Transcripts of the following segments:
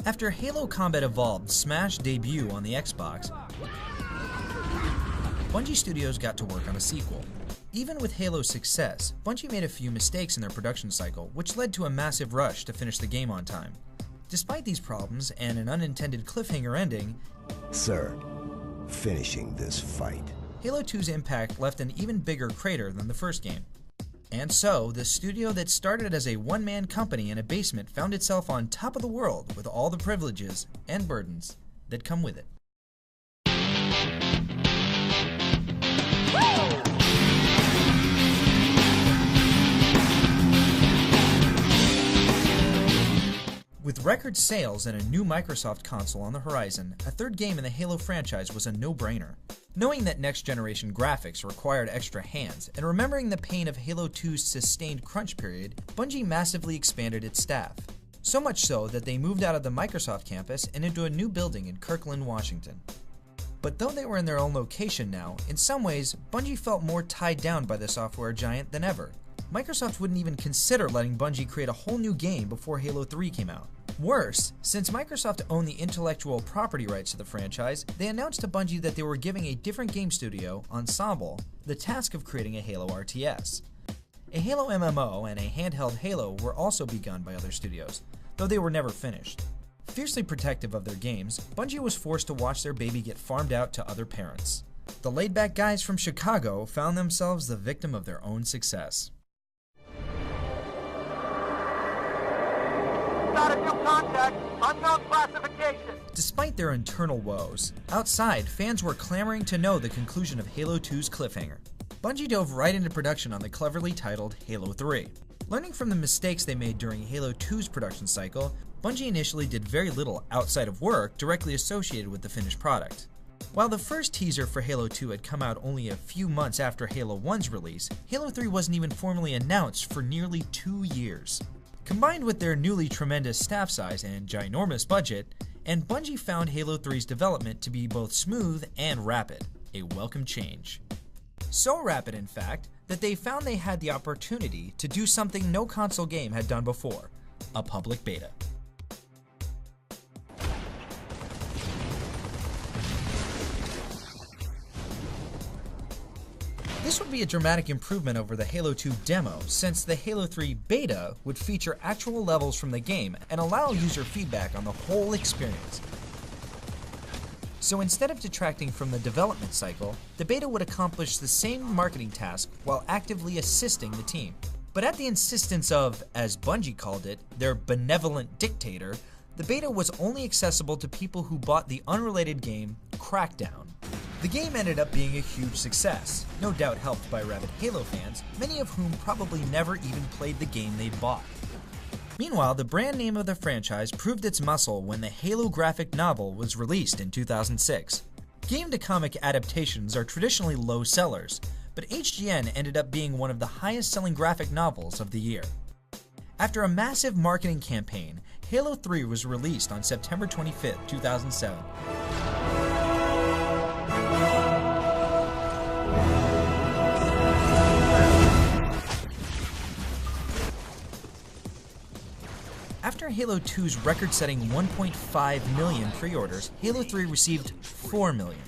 After Halo Combat Evolved's smash debut on the Xbox, Bungie Studios got to work on a sequel. Even with Halo's success, Bungie made a few mistakes in their production cycle, which led to a massive rush to finish the game on time. Despite these problems and an unintended cliffhanger ending, Sir, finishing this fight. Halo 2's impact left an even bigger crater than the first game. And so, the studio that started as a one-man company in a basement found itself on top of the world with all the privileges and burdens that come with it. With record sales and a new Microsoft console on the horizon, a third game in the Halo franchise was a no-brainer. Knowing that next-generation graphics required extra hands, and remembering the pain of Halo 2's sustained crunch period, Bungie massively expanded its staff. So much so that they moved out of the Microsoft campus and into a new building in Kirkland, Washington. But though they were in their own location now, in some ways, Bungie felt more tied down by the software giant than ever. Microsoft wouldn't even consider letting Bungie create a whole new game before Halo 3 came out. Worse, since Microsoft owned the intellectual property rights to the franchise, they announced to Bungie that they were giving a different game studio, Ensemble, the task of creating a Halo RTS. A Halo MMO and a handheld Halo were also begun by other studios, though they were never finished. Fiercely protective of their games, Bungie was forced to watch their baby get farmed out to other parents. The laid-back guys from Chicago found themselves the victim of their own success. Got a new contact, unknown classification. Despite their internal woes, outside, fans were clamoring to know the conclusion of Halo 2's cliffhanger. Bungie dove right into production on the cleverly titled Halo 3. Learning from the mistakes they made during Halo 2's production cycle, Bungie initially did very little outside of work directly associated with the finished product. While the first teaser for Halo 2 had come out only a few months after Halo 1's release, Halo 3 wasn't even formally announced for nearly 2 years. Combined with their newly tremendous staff size and ginormous budget, and Bungie found Halo 3's development to be both smooth and rapid, a welcome change. So rapid, in fact, that they found they had the opportunity to do something no console game had done before, a public beta. This would be a dramatic improvement over the Halo 2 demo, since the Halo 3 beta would feature actual levels from the game and allow user feedback on the whole experience. So instead of detracting from the development cycle, the beta would accomplish the same marketing task while actively assisting the team. But at the insistence of, as Bungie called it, their benevolent dictator, the beta was only accessible to people who bought the unrelated game Crackdown. The game ended up being a huge success, no doubt helped by rabid Halo fans, many of whom probably never even played the game they'd bought. Meanwhile, the brand name of the franchise proved its muscle when the Halo graphic novel was released in 2006. Game-to-comic adaptations are traditionally low sellers, but HGN ended up being one of the highest-selling graphic novels of the year. After a massive marketing campaign, Halo 3 was released on September 25, 2007. After Halo 2's record-setting 1.5 million pre-orders, Halo 3 received 4 million.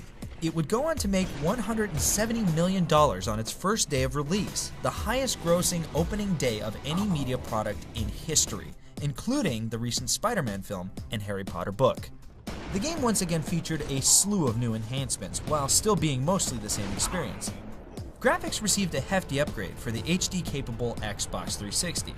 It would go on to make $170 million on its first day of release, the highest-grossing opening day of any media product in history, including the recent Spider-Man film and Harry Potter book. The game once again featured a slew of new enhancements, while still being mostly the same experience. Graphics received a hefty upgrade for the HD-capable Xbox 360.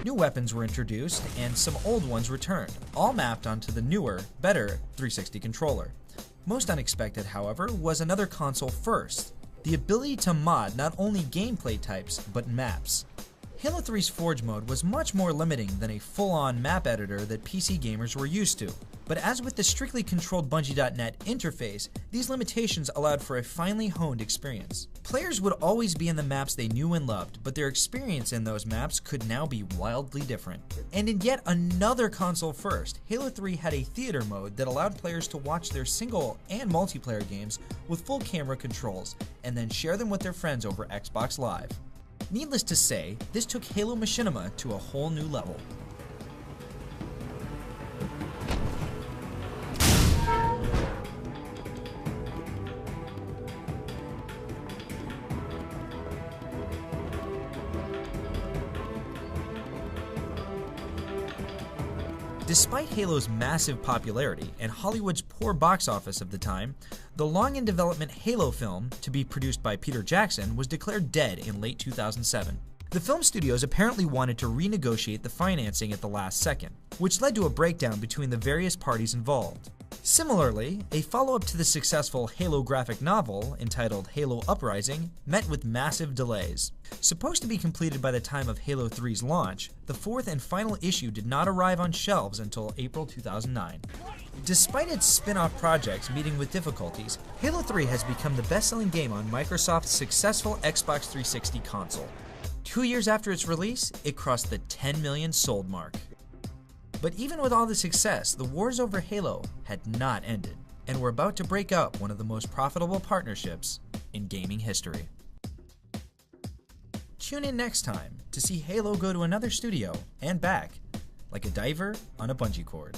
New weapons were introduced, and some old ones returned, all mapped onto the newer, better 360 controller. Most unexpected, however, was another console first: the ability to mod not only gameplay types, but maps. Halo 3's Forge mode was much more limiting than a full-on map editor that PC gamers were used to. But as with the strictly controlled Bungie.net interface, these limitations allowed for a finely honed experience. Players would always be in the maps they knew and loved, but their experience in those maps could now be wildly different. And in yet another console first, Halo 3 had a theater mode that allowed players to watch their single and multiplayer games with full camera controls, and then share them with their friends over Xbox Live. Needless to say, this took Halo Machinima to a whole new level. Despite Halo's massive popularity and Hollywood's poor box office of the time, the long-in-development Halo film, to be produced by Peter Jackson, was declared dead in late 2007. The film studios apparently wanted to renegotiate the financing at the last second, which led to a breakdown between the various parties involved. Similarly, a follow-up to the successful Halo graphic novel, entitled Halo Uprising, met with massive delays. Supposed to be completed by the time of Halo 3's launch, the fourth and final issue did not arrive on shelves until April 2009. Despite its spin-off projects meeting with difficulties, Halo 3 has become the best-selling game on Microsoft's successful Xbox 360 console. 2 years after its release, it crossed the 10 million sold mark. But even with all the success, the wars over Halo had not ended, and were about to break up one of the most profitable partnerships in gaming history. Tune in next time to see Halo go to another studio and back, like a diver on a bungee cord.